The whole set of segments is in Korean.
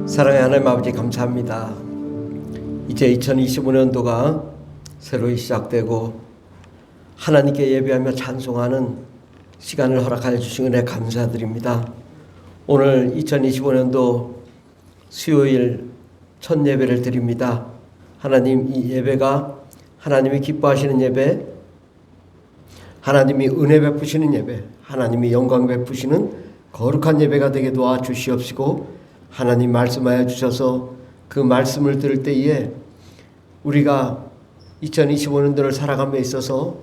사랑의 하나님 아버지 감사합니다. 이제 2025년도가 새로 시작되고 하나님께 예배하며 찬송하는 시간을 허락하여 주신 은혜 감사드립니다. 오늘 2025년도 수요일 첫 예배를 드립니다. 하나님, 이 예배가 하나님이 기뻐하시는 예배, 하나님이 은혜 베푸시는 예배, 하나님이 영광 베푸시는 거룩한 예배가 되게 도와주시옵시고, 하나님 말씀하여 주셔서 그 말씀을 들을 때에 우리가 2025년도를 살아감에 있어서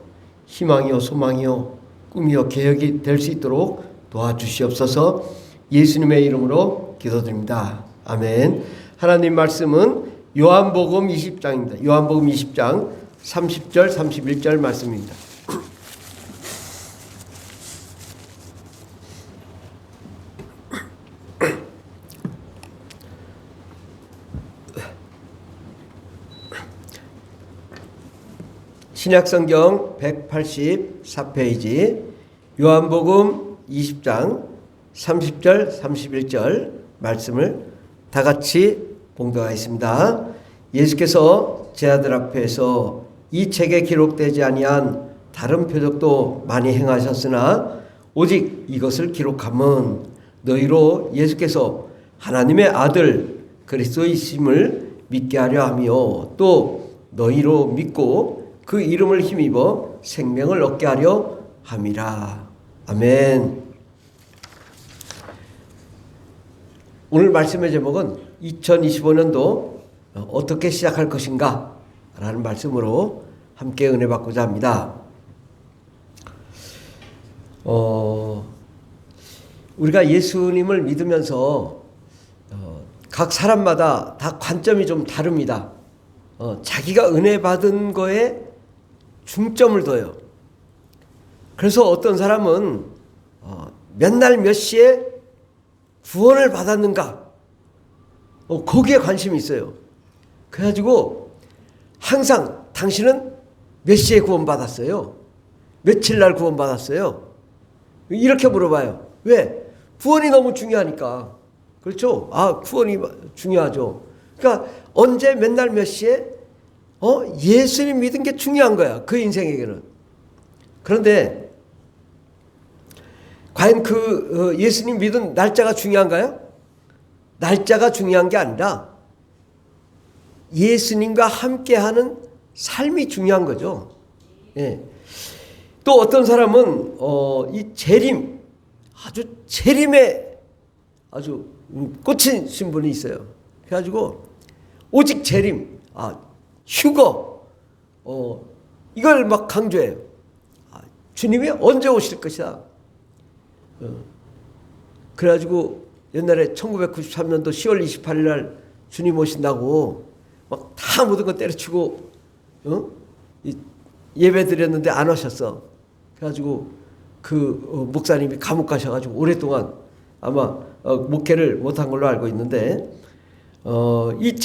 희망이요 소망이요 꿈이요 계획이 될 수 있도록 도와주시옵소서. 예수님의 이름으로 기도드립니다. 아멘. 하나님 말씀은 요한복음 20장입니다. 요한복음 20장 30절 31절 말씀입니다. 신약성경 184페이지 요한복음 20장 30절 31절 말씀을 다 같이 봉독하겠습니다. 예수께서 제 아들 앞에서 이 책에 기록되지 아니한 다른 표적도 많이 행하셨으나 오직 이것을 기록함은 너희로 예수께서 하나님의 아들 그리스도이심을 믿게 하려 하며 또 너희로 믿고 그 이름을 힘입어 생명을 얻게 하려 함이라. 아멘. 오늘 말씀의 제목은 2025년도 어떻게 시작할 것인가 라는 말씀으로 함께 은혜 받고자 합니다. 우리가 예수님을 믿으면서 각 사람마다 다 관점이 좀 다릅니다. 자기가 은혜 받은 거에 중점을 둬요. 그래서 어떤 사람은 몇 날 몇 시에 구원을 받았는가 거기에 관심이 있어요. 그래가지고 항상 당신은 몇 시에 구원 받았어요? 며칠 날 구원 받았어요? 이렇게 물어봐요. 왜? 구원이 너무 중요하니까. 그렇죠? 구원이 중요하죠. 그러니까 언제 몇 날 몇 시에 예수님 믿은 게 중요한 거야. 그 인생에게는. 그런데 과연 그 예수님 믿은 날짜가 중요한가요? 날짜가 중요한 게 아니라 예수님과 함께하는 삶이 중요한 거죠. 예. 또 어떤 사람은 이 재림, 아주 재림에 아주 꽂히신 분이 있어요. 그래가지고 오직 재림, 휴거, 이걸 막 강조해요. 주님이 언제 오실 것이다. 그래가지고 옛날에 1993년도 10월 28일 날 주님 오신다고 막 다 모든 거 때려치고 예배 드렸는데 안 오셨어. 그래가지고 그 목사님이 감옥 가셔가지고 오랫동안 아마 목회를 못한 걸로 알고 있는데 이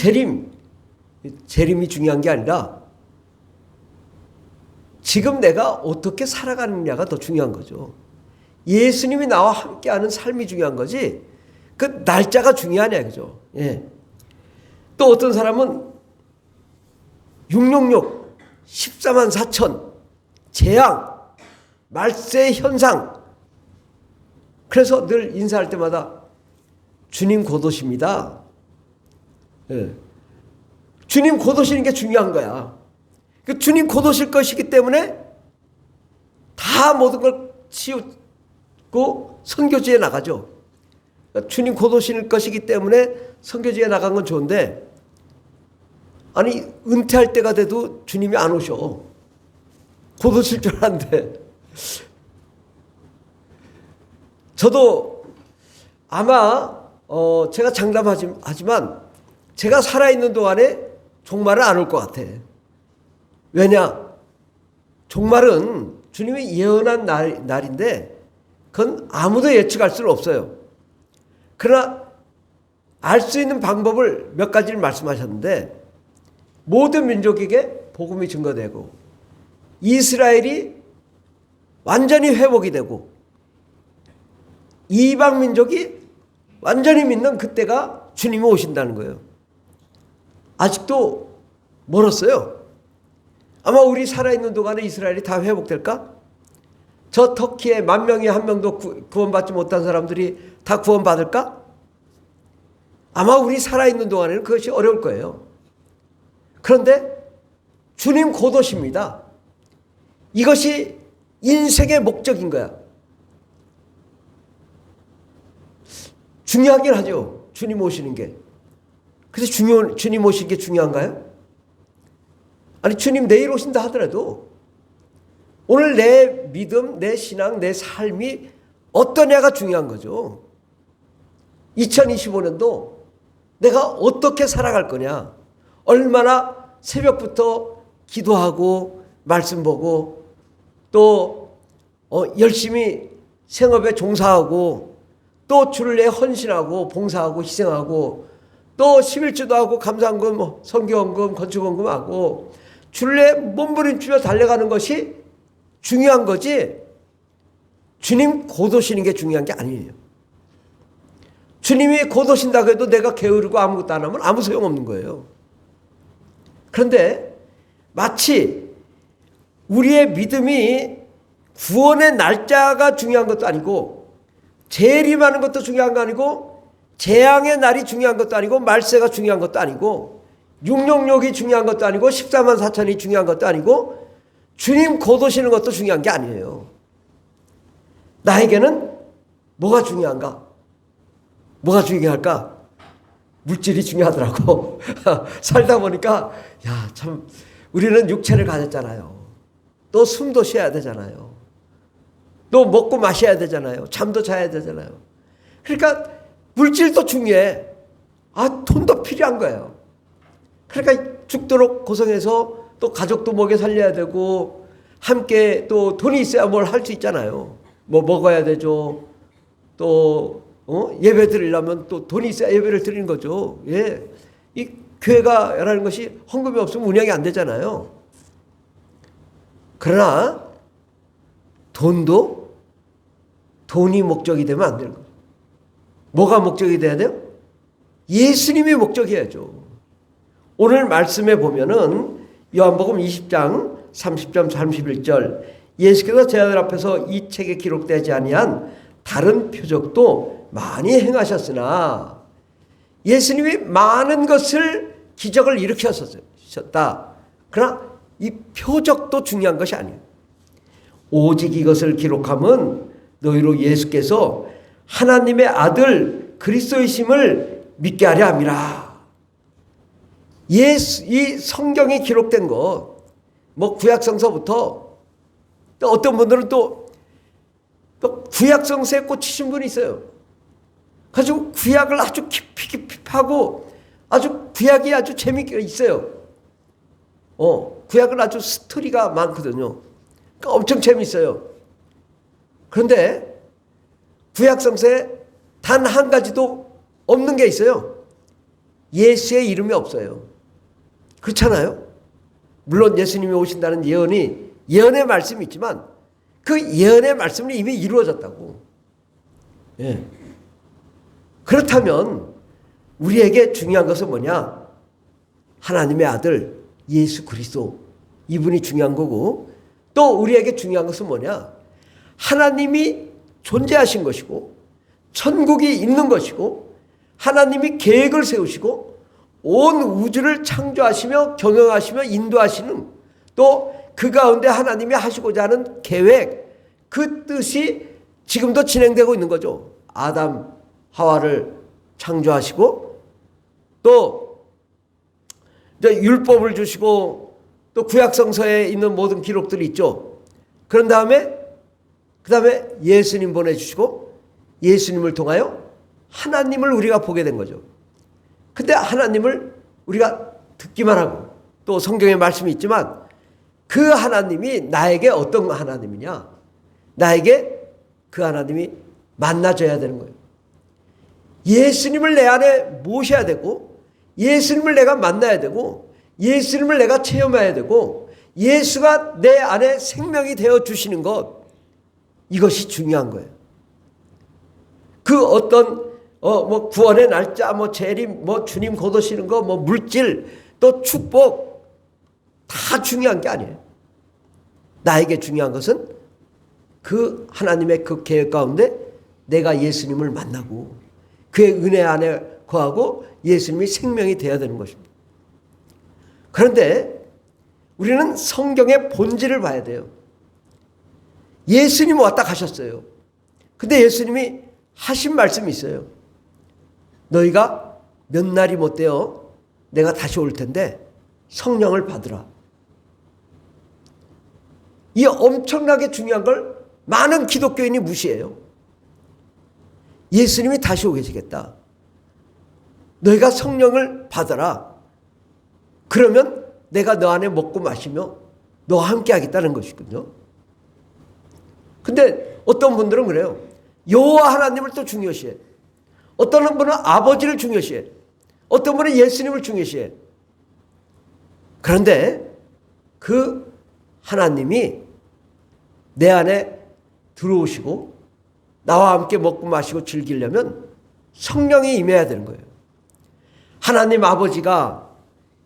재림이 중요한 게 아니라 지금 내가 어떻게 살아가느냐가 더 중요한 거죠. 예수님이 나와 함께하는 삶이 중요한 거지 그 날짜가 중요하냐 그죠. 예. 또 어떤 사람은 666 14만 4천 재앙 말세 현상 그래서 늘 인사할 때마다 주님 곧 오십니다. 예. 주님 곧 오시는 게 중요한 거야. 그 주님 곧 오실 것이기 때문에 다 모든 걸 치우고 선교지에 나가죠. 그러니까 주님 곧 오실 것이기 때문에 선교지에 나간 건 좋은데 아니 은퇴할 때가 돼도 주님이 안 오셔. 곧 오실 줄 알았는데 저도 아마 제가 장담하지만 제가 살아있는 동안에 종말은 안 올 것 같아. 왜냐? 종말은 주님이 예언한 날인데 그건 아무도 예측할 수는 없어요. 그러나 알 수 있는 방법을 몇 가지를 말씀하셨는데 모든 민족에게 복음이 증거되고 이스라엘이 완전히 회복이 되고 이방 민족이 완전히 믿는 그때가 주님이 오신다는 거예요. 아직도 멀었어요. 아마 우리 살아있는 동안에 이스라엘이 다 회복될까? 저 터키에 10,000명이 1명도 구원받지 못한 사람들이 다 구원받을까? 아마 우리 살아있는 동안에는 그것이 어려울 거예요. 그런데 주님 곧 오십니다. 이것이 인생의 목적인 거야. 중요하긴 하죠. 주님 오시는 게. 그래서 주님 오시는 게 중요한가요? 아니, 주님 내일 오신다 하더라도 오늘 내 믿음, 내 신앙, 내 삶이 어떠냐가 중요한 거죠. 2025년도 내가 어떻게 살아갈 거냐, 얼마나 새벽부터 기도하고 말씀 보고 또 열심히 생업에 종사하고 또 주를 위해 헌신하고 봉사하고 희생하고 또 11조도 하고 감사헌금, 선교헌금, 건축헌금하고 주를 위해 몸부림치며 달려가는 것이 중요한 거지, 주님 곧 오시는 게 중요한 게 아니에요. 주님이 곧 오신다고 해도 내가 게으르고 아무것도 안 하면 아무 소용없는 거예요. 그런데 마치 우리의 믿음이 구원의 날짜가 중요한 것도 아니고 재림하는 것도 중요한 거 아니고 재앙의 날이 중요한 것도 아니고 말세가 중요한 것도 아니고 666이 중요한 것도 아니고 144,000이 중요한 것도 아니고 주님 곧 오시는 것도 중요한 게 아니에요. 나에게는 뭐가 중요한가? 뭐가 중요할까? 물질이 중요하더라고. 살다 보니까 야, 참 우리는 육체를 가졌잖아요. 또 숨도 쉬어야 되잖아요. 또 먹고 마셔야 되잖아요. 잠도 자야 되잖아요. 그러니까 물질도 중요해. 돈도 필요한 거예요. 그러니까 죽도록 고생해서 또 가족도 먹여 살려야 되고 함께 또 돈이 있어야 뭘 할 수 있잖아요. 뭐 먹어야 되죠. 또 예배 드리려면 또 돈이 있어야 예배를 드리는 거죠. 예. 이 교회가라는 것이 헌금이 없으면 운영이 안 되잖아요. 그러나 돈이 목적이 되면 안 되는 거예요. 뭐가 목적이 돼야 돼요? 예수님이 목적이어야죠. 오늘 말씀에 보면은 요한복음 20장 30절 31절 예수께서 제 아들 앞에서 이 책에 기록되지 아니한 다른 표적도 많이 행하셨으나, 예수님이 많은 것을 기적을 일으켰었다. 그러나 이 표적도 중요한 것이 아니에요. 오직 이것을 기록함은 너희로 예수께서 하나님의 아들 그리스도이심을 믿게 하려 함이라. 이 성경에 기록된 것, 뭐 구약성서부터 또 어떤 분들은 또 구약성서에 꽂히신 분이 있어요. 가지고 구약을 아주 깊이 파고 아주 구약이 아주 재미있게 있어요. 구약은 아주 스토리가 많거든요. 그러니까 엄청 재미있어요. 그런데 구약성서에 단 한 가지도 없는 게 있어요. 예수의 이름이 없어요. 그렇잖아요. 물론 예수님이 오신다는 예언의 말씀이 있지만 그 예언의 말씀은 이미 이루어졌다고. 예. 그렇다면 우리에게 중요한 것은 뭐냐? 하나님의 아들 예수 그리스도, 이분이 중요한 거고, 또 우리에게 중요한 것은 뭐냐? 하나님이 존재하신 것이고 천국이 있는 것이고 하나님이 계획을 세우시고 온 우주를 창조하시며 경영하시며 인도하시는, 또 그 가운데 하나님이 하시고자 하는 계획, 그 뜻이 지금도 진행되고 있는 거죠. 아담 하와를 창조하시고 또 이제 율법을 주시고 또 구약성서에 있는 모든 기록들이 있죠. 그런 다음에 예수님 보내주시고 예수님을 통하여 하나님을 우리가 보게 된 거죠. 근데 하나님을 우리가 듣기만 하고, 또 성경에 말씀이 있지만 그 하나님이 나에게 어떤 하나님이냐? 나에게 그 하나님이 만나줘야 되는 거예요. 예수님을 내 안에 모셔야 되고, 예수님을 내가 만나야 되고, 예수님을 내가 체험해야 되고, 예수가 내 안에 생명이 되어 주시는 것, 이것이 중요한 거예요. 그 어떤 뭐 구원의 날짜, 뭐 재림, 뭐 주님 곧 오시는 거, 뭐 물질, 또 축복 다 중요한 게 아니에요. 나에게 중요한 것은 그 하나님의 그 계획 가운데 내가 예수님을 만나고 그의 은혜 안에 거하고 예수님이 생명이 되어야 되는 것입니다. 그런데 우리는 성경의 본질을 봐야 돼요. 예수님 왔다 가셨어요. 근데 예수님이 하신 말씀이 있어요. 너희가 몇 날이 못 되어 내가 다시 올 텐데 성령을 받으라. 이 엄청나게 중요한 걸 많은 기독교인이 무시해요. 예수님이 다시 오게 되겠다. 너희가 성령을 받아라. 그러면 내가 너 안에 먹고 마시며 너와 함께 하겠다는 것이군요. 근데 어떤 분들은 그래요. 여호와 하나님을 또 중요시해. 어떤 분은 아버지를 중요시해. 어떤 분은 예수님을 중요시해. 그런데 그 하나님이 내 안에 들어오시고 나와 함께 먹고 마시고 즐기려면 성령이 임해야 되는 거예요. 하나님 아버지가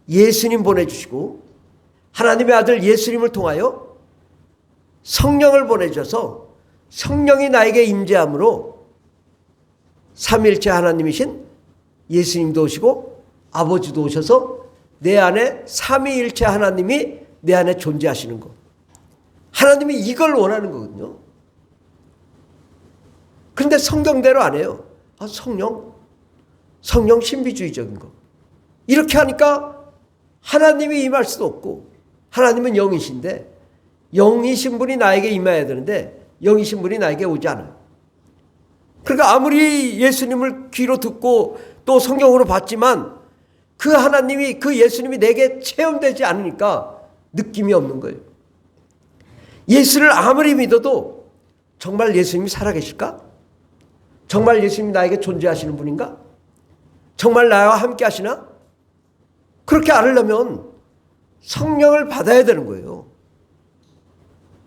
예수님 보내주시고 하나님의 아들 예수님을 통하여 성령을 보내주셔서 성령이 나에게 임재함으로 삼위일체 하나님이신 예수님도 오시고 아버지도 오셔서 내 안에 삼위일체 하나님이 내 안에 존재하시는 것. 하나님이 이걸 원하는 거거든요. 그런데 성경대로 안 해요. 성령 신비주의적인 거. 이렇게 하니까 하나님이 임할 수도 없고 하나님은 영이신데 영이신 분이 나에게 임해야 되는데 영이신 분이 나에게 오지 않아요. 그러니까 아무리 예수님을 귀로 듣고 또 성경으로 봤지만 그 하나님이 그 예수님이 내게 체험되지 않으니까 느낌이 없는 거예요. 예수를 아무리 믿어도 정말 예수님이 살아계실까? 정말 예수님이 나에게 존재하시는 분인가? 정말 나와 함께 하시나? 그렇게 알으려면 성령을 받아야 되는 거예요.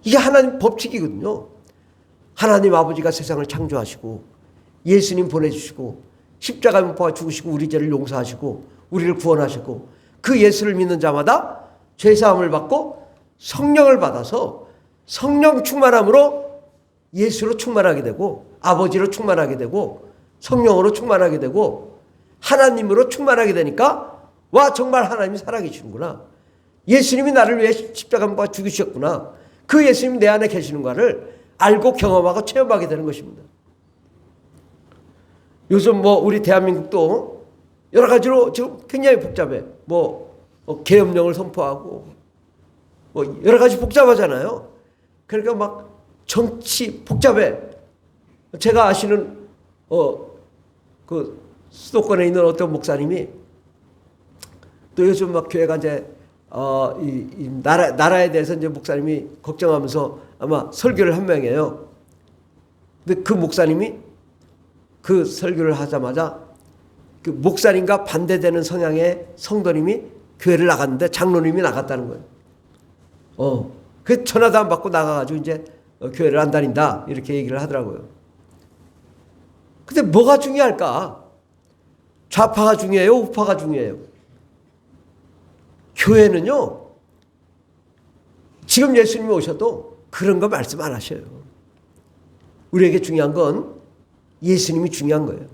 이게 하나님 법칙이거든요. 하나님 아버지가 세상을 창조하시고 예수님 보내주시고 십자가에 못 박아 죽으시고 우리 죄를 용서하시고 우리를 구원하시고 그 예수를 믿는 자마다 죄사함을 받고 성령을 받아서 성령 충만함으로 예수로 충만하게 되고 아버지로 충만하게 되고 성령으로 충만하게 되고 하나님으로 충만하게 되니까 와 정말 하나님이 살아계시는구나. 예수님이 나를 위해 십자가에 못 박아 죽으셨구나. 그 예수님이 내 안에 계시는가를 알고 경험하고 체험하게 되는 것입니다. 요즘 우리 대한민국도 여러 가지로 지금 굉장히 복잡해. 계엄령을 선포하고 여러 가지 복잡하잖아요. 그러니까 막 정치 복잡해. 제가 아시는 그 수도권에 있는 어떤 목사님이 또 요즘 막 교회가 이제 이 나라에 대해서 이제 목사님이 걱정하면서 아마 설교를 한 명이에요. 근데 그 목사님이 그 설교를 하자마자 그 목사님과 반대되는 성향의 성도님이 교회를 나갔는데 장로님이 나갔다는 거예요. 그 전화도 안 받고 나가가지고 이제 교회를 안 다닌다 이렇게 얘기를 하더라고요. 근데 뭐가 중요할까? 좌파가 중요해요? 우파가 중요해요? 교회는요, 지금 예수님이 오셔도 그런 거 말씀 안 하셔요. 우리에게 중요한 건 예수님이 중요한 거예요.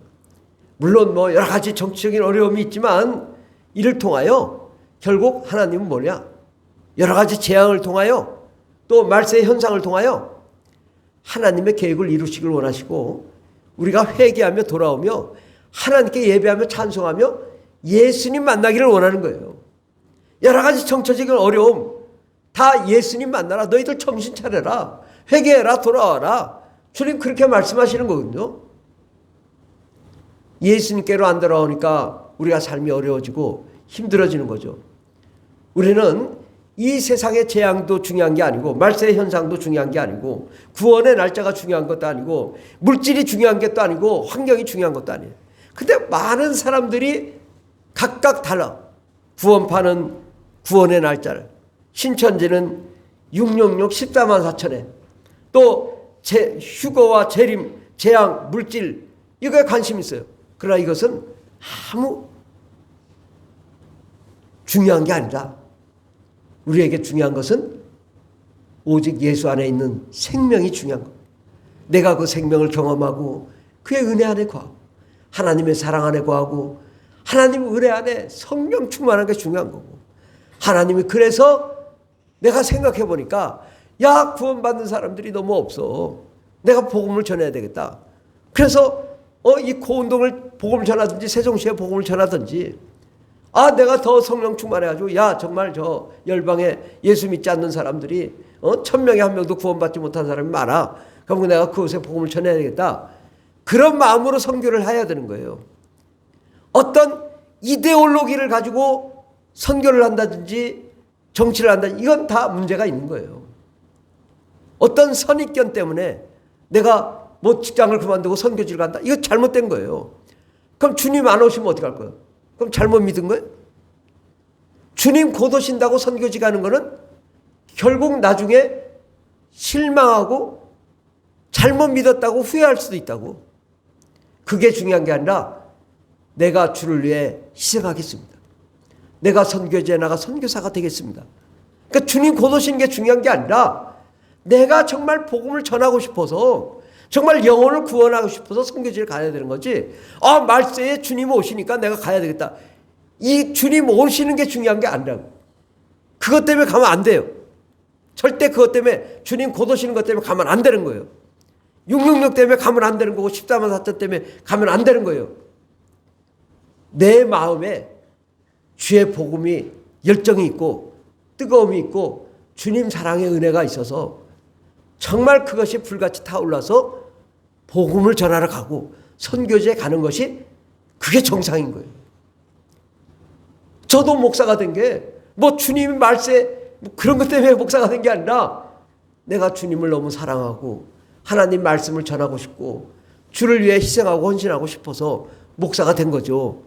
물론 여러 가지 정치적인 어려움이 있지만 이를 통하여 결국 하나님은 뭐냐? 여러 가지 재앙을 통하여 또 말세의 현상을 통하여 하나님의 계획을 이루시길 원하시고 우리가 회개하며 돌아오며 하나님께 예배하며 찬송하며 예수님 만나기를 원하는 거예요. 여러 가지 정치적인 어려움 다 예수님 만나라. 너희들 정신 차려라. 회개해라. 돌아와라. 주님 그렇게 말씀하시는 거거든요. 예수님께로 안 돌아오니까 우리가 삶이 어려워지고 힘들어지는 거죠. 우리는 이 세상의 재앙도 중요한 게 아니고 말세의 현상도 중요한 게 아니고 구원의 날짜가 중요한 것도 아니고 물질이 중요한 것도 아니고 환경이 중요한 것도 아니에요. 근데 많은 사람들이 각각 달라. 구원파는 구원의 날짜를, 신천지는 666 14만 4천에 또 휴거와 재림, 재앙, 물질 이거에 관심 있어요. 그러나 이것은 아무 중요한 게 아니라 우리에게 중요한 것은 오직 예수 안에 있는 생명이 중요한 겁니다. 내가 그 생명을 경험하고 그의 은혜 안에 거하고 하나님의 사랑 안에 거하고 하나님 은혜 안에 성령 충만한 게 중요한 거고, 하나님이 그래서 내가 생각해 보니까 야, 구원받는 사람들이 너무 없어. 내가 복음을 전해야 되겠다. 그래서 이 고운동을 복음을 전하든지 세종시에 복음을 전하든지, 내가 더 성령 충만해가지고 야, 정말 저 열방에 예수 믿지 않는 사람들이 1000명에 1명도 구원받지 못한 사람이 많아. 그럼 내가 그곳에 복음을 전해야 되겠다. 그런 마음으로 선교를 해야 되는 거예요. 어떤 이데올로기를 가지고 선교를 한다든지 정치를 한다든지 이건 다 문제가 있는 거예요. 어떤 선입견 때문에 내가 뭐 직장을 그만두고 선교지를 간다. 이거 잘못된 거예요. 그럼 주님 안 오시면 어떻게 할 거예요? 그럼 잘못 믿은 거예요? 주님 곧 오신다고 선교지 가는 거는 결국 나중에 실망하고 잘못 믿었다고 후회할 수도 있다고. 그게 중요한 게 아니라 내가 주를 위해 희생하겠습니다. 내가 선교지에 나가 선교사가 되겠습니다. 그러니까 주님 곧 오시는 게 중요한 게 아니라 내가 정말 복음을 전하고 싶어서, 정말 영혼을 구원하고 싶어서 선교지를 가야 되는 거지. 말세에 주님 오시니까 내가 가야 되겠다. 이 주님 오시는 게 중요한 게 아니라고. 그것 때문에 가면 안 돼요. 절대 그것 때문에, 주님 곧 오시는 것 때문에 가면 안 되는 거예요. 666 때문에 가면 안 되는 거고 14만 4천 때문에 가면 안 되는 거예요. 내 마음에 주의 복음이 열정이 있고 뜨거움이 있고 주님 사랑의 은혜가 있어서 정말 그것이 불같이 타올라서 복음을 전하러 가고 선교지에 가는 것이 그게 정상인 거예요. 저도 목사가 된 게 뭐 주님 말세 그런 것 때문에 목사가 된 게 아니라 내가 주님을 너무 사랑하고 하나님 말씀을 전하고 싶고 주를 위해 희생하고 헌신하고 싶어서 목사가 된 거죠.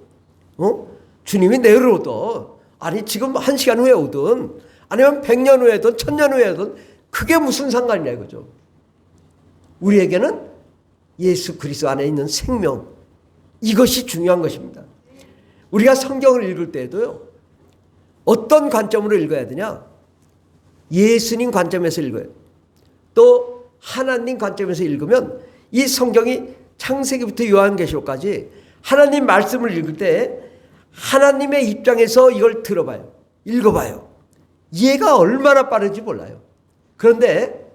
주님이 내일 오든, 아니 지금 1시간 후에 오든, 아니면 100년 후에든 1000년 후에든 그게 무슨 상관이냐 이거죠. 우리에게는 예수 그리스도 안에 있는 생명, 이것이 중요한 것입니다. 우리가 성경을 읽을 때에도요, 어떤 관점으로 읽어야 되냐? 예수님 관점에서 읽어요. 또 하나님 관점에서 읽으면 이 성경이 창세기부터 요한계시록까지 하나님 말씀을 읽을 때 하나님의 입장에서 이걸 들어봐요. 읽어봐요. 이해가 얼마나 빠른지 몰라요. 그런데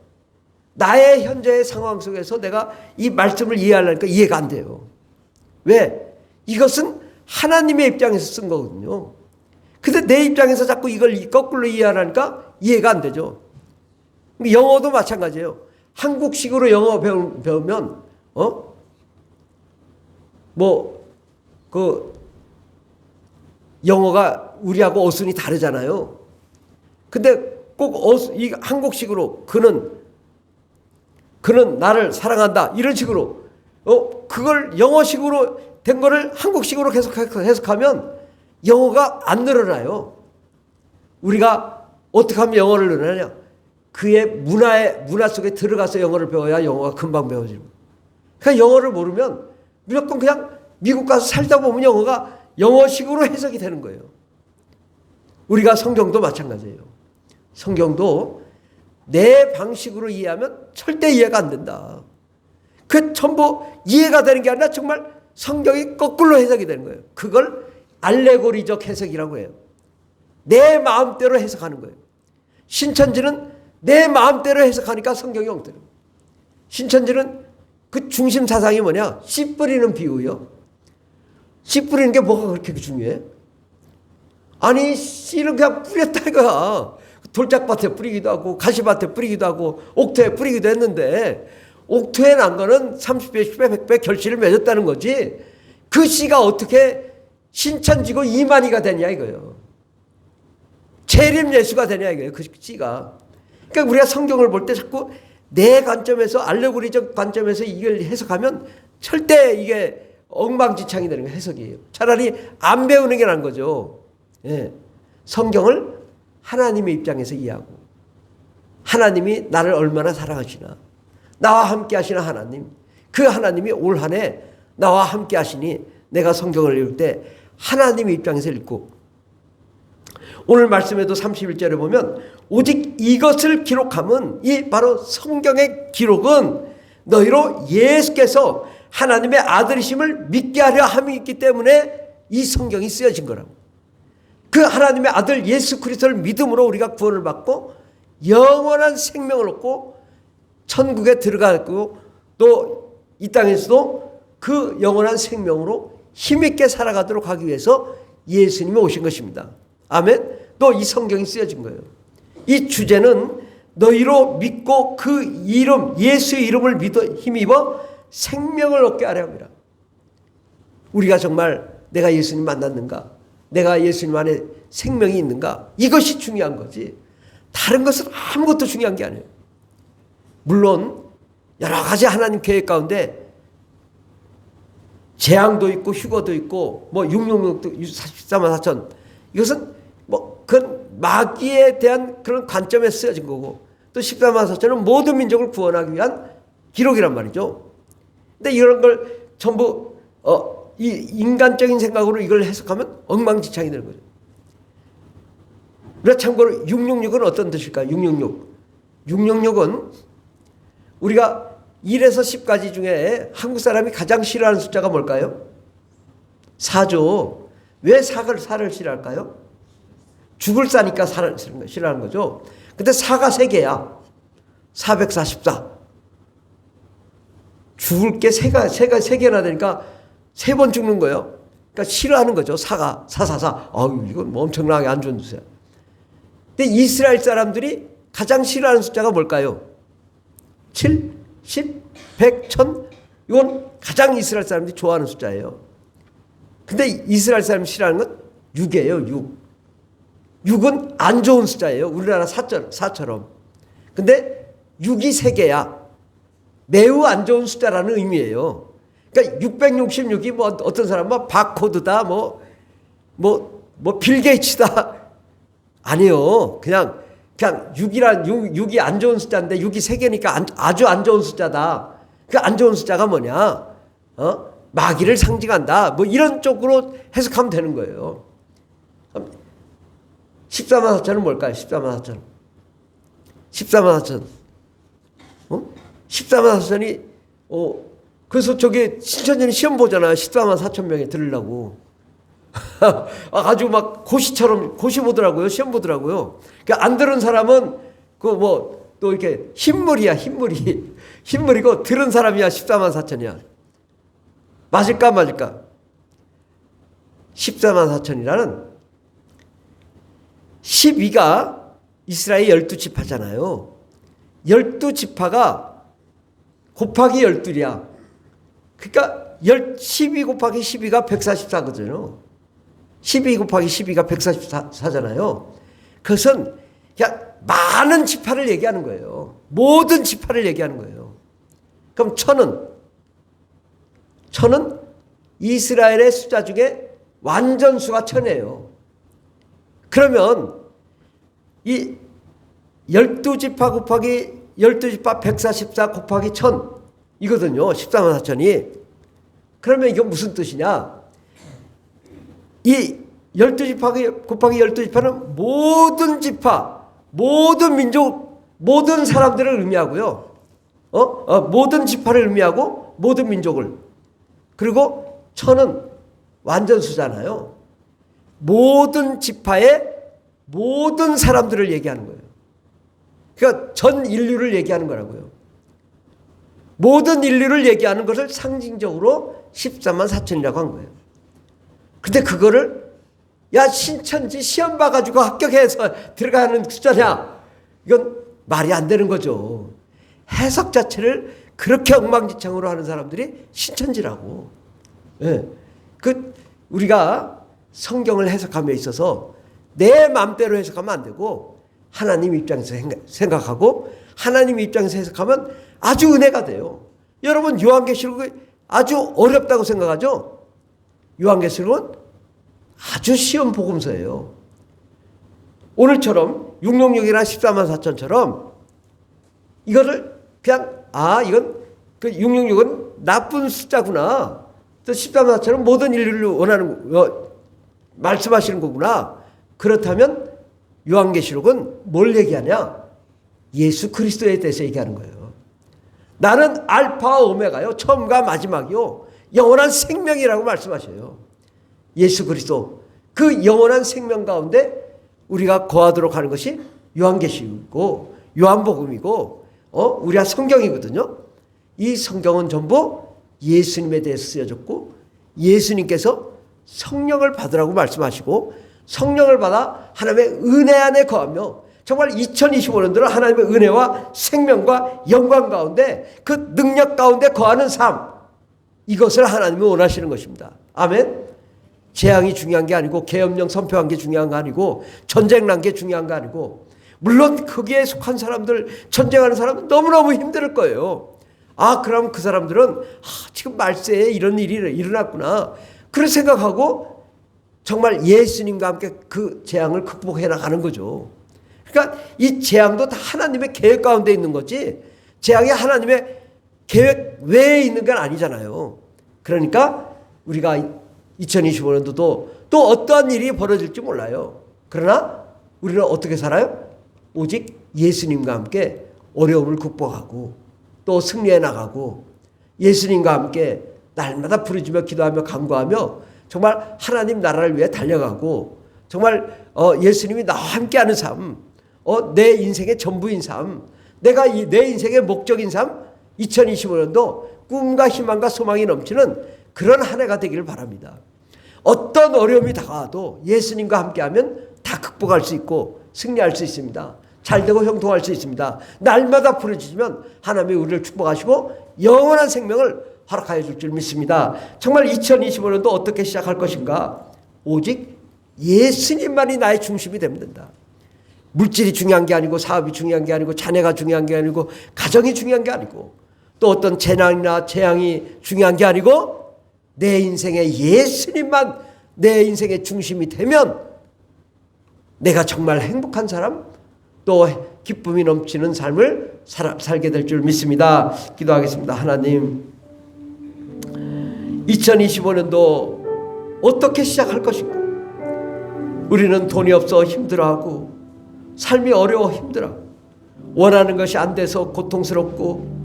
나의 현재의 상황 속에서 내가 이 말씀을 이해하려니까 이해가 안 돼요. 왜? 이것은 하나님의 입장에서 쓴 거거든요. 근데 내 입장에서 자꾸 이걸 거꾸로 이해하려니까 이해가 안 되죠. 영어도 마찬가지예요. 한국식으로 영어 배우면 영어가 우리하고 어순이 다르잖아요. 근데 꼭 이 한국식으로 그는 나를 사랑한다 이런 식으로 그걸 영어식으로 된 거를 한국식으로 계속 해석하면 영어가 안 늘어나요. 우리가 어떻게 하면 영어를 늘어나냐? 그의 문화 속에 들어가서 영어를 배워야 영어가 금방 배워지는 거예요. 그러니까 영어를 모르면 무조건 그냥 미국 가서 살다 보면 영어가 영어식으로 해석이 되는 거예요. 우리가 성경도 마찬가지예요. 성경도 내 방식으로 이해하면 절대 이해가 안 된다. 그 전부 이해가 되는 게 아니라 정말 성경이 거꾸로 해석이 되는 거예요. 그걸 알레고리적 해석이라고 해요. 내 마음대로 해석하는 거예요. 신천지는 내 마음대로 해석하니까 성경이 엉터려. 신천지는 그 중심 사상이 뭐냐? 씨 뿌리는 비유요. 씨 뿌리는 게 뭐가 그렇게 중요해? 아니 씨를 그냥 뿌렸다 이거야. 돌짝밭에 뿌리기도 하고 가시밭에 뿌리기도 하고 옥토에 뿌리기도 했는데 옥토에 난 거는 30배, 10배, 100배 결실을 맺었다는 거지 그 씨가 어떻게 신천지고 이만희가 되냐 이거예요. 재림 예수가 되냐 이거예요. 그 씨가. 그러니까 우리가 성경을 볼 때 자꾸 내 관점에서 알레고리적 관점에서 이걸 해석하면 절대 이게 엉망진창이 되는 거 해석이에요. 차라리 안 배우는 게 나은 거죠. 예. 성경을 하나님의 입장에서 이해하고 하나님이 나를 얼마나 사랑하시나 나와 함께 하시는 하나님 그 하나님이 올 한 해 나와 함께 하시니 내가 성경을 읽을 때 하나님의 입장에서 읽고, 오늘 말씀에도 31절에 보면 오직 이것을 기록함은, 이 바로 성경의 기록은 너희로 예수께서 하나님의 아들이심을 믿게 하려 함이 있기 때문에 이 성경이 쓰여진 거라고. 그 하나님의 아들 예수 그리스도를 믿음으로 우리가 구원을 받고 영원한 생명을 얻고 천국에 들어가고, 또 이 땅에서도 그 영원한 생명으로 힘있게 살아가도록 하기 위해서 예수님이 오신 것입니다. 아멘. 또 이 성경이 쓰여진 거예요. 이 주제는 너희로 믿고 그 이름, 예수의 이름을 믿어 힘입어 생명을 얻게 하려 합니다. 우리가 정말 내가 예수님 만났는가? 내가 예수님 안에 생명이 있는가? 이것이 중요한 거지. 다른 것은 아무것도 중요한 게 아니에요. 물론 여러 가지 하나님 계획 가운데 재앙도 있고 휴거도 있고 뭐 666도 14만 4천, 이것은 뭐 그건 마귀에 대한 그런 관점에서 쓰여진 거고, 또 14만 4천은 모든 민족을 구원하기 위한 기록이란 말이죠. 근데 이런 걸 전부 이 인간적인 생각으로 이걸 해석하면 엉망진창이 되는 거죠. 우리가 참고로 666은 어떤 뜻일까요? 666. 666은 우리가 1에서 10까지 중에 한국 사람이 가장 싫어하는 숫자가 뭘까요? 4죠. 왜 4를 싫어할까요? 죽을 싸니까 4를 싫어하는 거죠. 근데 4가 3개야. 444. 죽을 게 3개나 되니까 3번 죽는 거예요. 그러니까 싫어하는 거죠. 4가. 444. 아유, 이건 뭐 엄청나게 안 좋은 숫자야. 근데 이스라엘 사람들이 가장 싫어하는 숫자가 뭘까요? 7, 10, 100, 1000. 이건 가장 이스라엘 사람들이 좋아하는 숫자예요. 근데 이스라엘 사람이 싫어하는 건 6이에요. 6. 6은 안 좋은 숫자예요. 우리나라 4처럼. 근데 6이 3개야. 매우 안 좋은 숫자라는 의미예요. 그러니까 666이 뭐 어떤 사람은 바코드다, 빌 게이츠다. 아니요. 그냥 6이 안 좋은 숫자인데 6이 3개니까 아주 안 좋은 숫자다. 그 안 좋은 숫자가 뭐냐? 마귀를 상징한다. 뭐 이런 쪽으로 해석하면 되는 거예요. 14만 4천은 뭘까요? 14만 4천. 14만 4천. 14만 4천이, 그래서 저기 신천지는 시험 보잖아요. 14만 4천 명에 들으려고. 아주 막 고시 보더라고요. 시험 보더라고요. 그러니까 안 들은 사람은 또 이렇게 흰물이야. 흰물이고 들은 사람이야. 14만 4천이야. 맞을까 맞을까? 14만 4천이라는 12가 이스라엘 12지파잖아요. 12지파가 곱하기 12이야. 그러니까 12 곱하기 12가 144거든요. 12 곱하기 12가 144잖아요. 그것은 그냥 많은 지파를 얘기하는 거예요. 모든 지파를 얘기하는 거예요. 그럼 천은 이스라엘의 숫자 중에 완전수가 1000이에요. 그러면 이 12지파 곱하기 12지파 144 곱하기 1000 이거든요. 14만 4천이. 그러면 이건 무슨 뜻이냐? 이 12지파 곱하기 12지파는 모든 지파, 모든 민족, 모든 사람들을 의미하고요. 모든 지파를 의미하고 모든 민족을. 그리고 1000은 완전수잖아요. 모든 지파의 모든 사람들을 얘기하는 거예요. 그러니까 전 인류를 얘기하는 거라고요. 모든 인류를 얘기하는 것을 상징적으로 14만 4천이라고 한 거예요. 근데 그거를 신천지 시험 봐가지고 합격해서 들어가는 숫자냐? 이건 말이 안 되는 거죠. 해석 자체를 그렇게 엉망진창으로 하는 사람들이 신천지라고. 예. 우리가 성경을 해석함에 있어서 내 마음대로 해석하면 안 되고 하나님 입장에서 생각하고 하나님 입장에서 해석하면 아주 은혜가 돼요. 여러분 요한계시록이 아주 어렵다고 생각하죠? 요한계시록은 아주 쉬운 복음서예요. 오늘처럼 666이나 14만 4천처럼 이거를 그냥 이건 666은 나쁜 숫자구나. 또 13만 4천은 모든 인류를 원하는 말씀하시는 거구나. 그렇다면 요한계시록은 뭘 얘기하냐? 예수 그리스도에 대해서 얘기하는 거예요. 나는 알파와 오메가요, 처음과 마지막이요, 영원한 생명이라고 말씀하셔요. 예수 그리스도, 그 영원한 생명 가운데 우리가 거하도록 하는 것이 요한계시록이고 요한복음이고 우리가 성경이거든요. 이 성경은 전부 예수님에 대해서 쓰여졌고, 예수님께서 성령을 받으라고 말씀하시고, 성령을 받아 하나님의 은혜 안에 거하며 정말 2025년도는 하나님의 은혜와 생명과 영광 가운데, 그 능력 가운데 거하는 삶, 이것을 하나님이 원하시는 것입니다. 아멘. 재앙이 중요한 게 아니고, 계엄령 선포한 게 중요한 거 아니고, 전쟁 난 게 중요한 거 아니고, 물론 거기에 속한 사람들, 전쟁하는 사람은 너무너무 힘들 거예요. 그럼 그 사람들은 지금 말세에 이런 일이 일어났구나, 그런 생각하고 정말 예수님과 함께 그 재앙을 극복해 나가는 거죠. 그러니까 이 재앙도 다 하나님의 계획 가운데 있는 거지, 재앙이 하나님의 계획 외에 있는 건 아니잖아요. 그러니까 우리가 2025년도도 또 어떠한 일이 벌어질지 몰라요. 그러나 우리는 어떻게 살아요? 오직 예수님과 함께 어려움을 극복하고 또 승리해 나가고, 예수님과 함께 날마다 부르짖며 기도하며 간구하며 정말 하나님 나라를 위해 달려가고, 정말 예수님이 나와 함께하는 삶, 내 인생의 전부인 삶, 내가 내 인생의 목적인 삶, 2025년도 꿈과 희망과 소망이 넘치는 그런 한 해가 되기를 바랍니다. 어떤 어려움이 다가와도 예수님과 함께하면 다 극복할 수 있고 승리할 수 있습니다. 잘되고 형통할 수 있습니다. 날마다 부르짖으면 하나님이 우리를 축복하시고 영원한 생명을 허락하여 줄 줄 믿습니다. 정말 2025년도 어떻게 시작할 것인가? 오직 예수님만이 나의 중심이 되면 된다. 물질이 중요한 게 아니고, 사업이 중요한 게 아니고, 자녀가 중요한 게 아니고, 가정이 중요한 게 아니고, 또 어떤 재난이나 재앙이 중요한 게 아니고, 내 인생에 예수님만 내 인생의 중심이 되면 내가 정말 행복한 사람, 또 기쁨이 넘치는 삶을 살게 될 줄 믿습니다. 기도하겠습니다. 하나님, 2025년도 어떻게 시작할 것인가? 우리는 돈이 없어 힘들어하고, 삶이 어려워 힘들어, 원하는 것이 안 돼서 고통스럽고,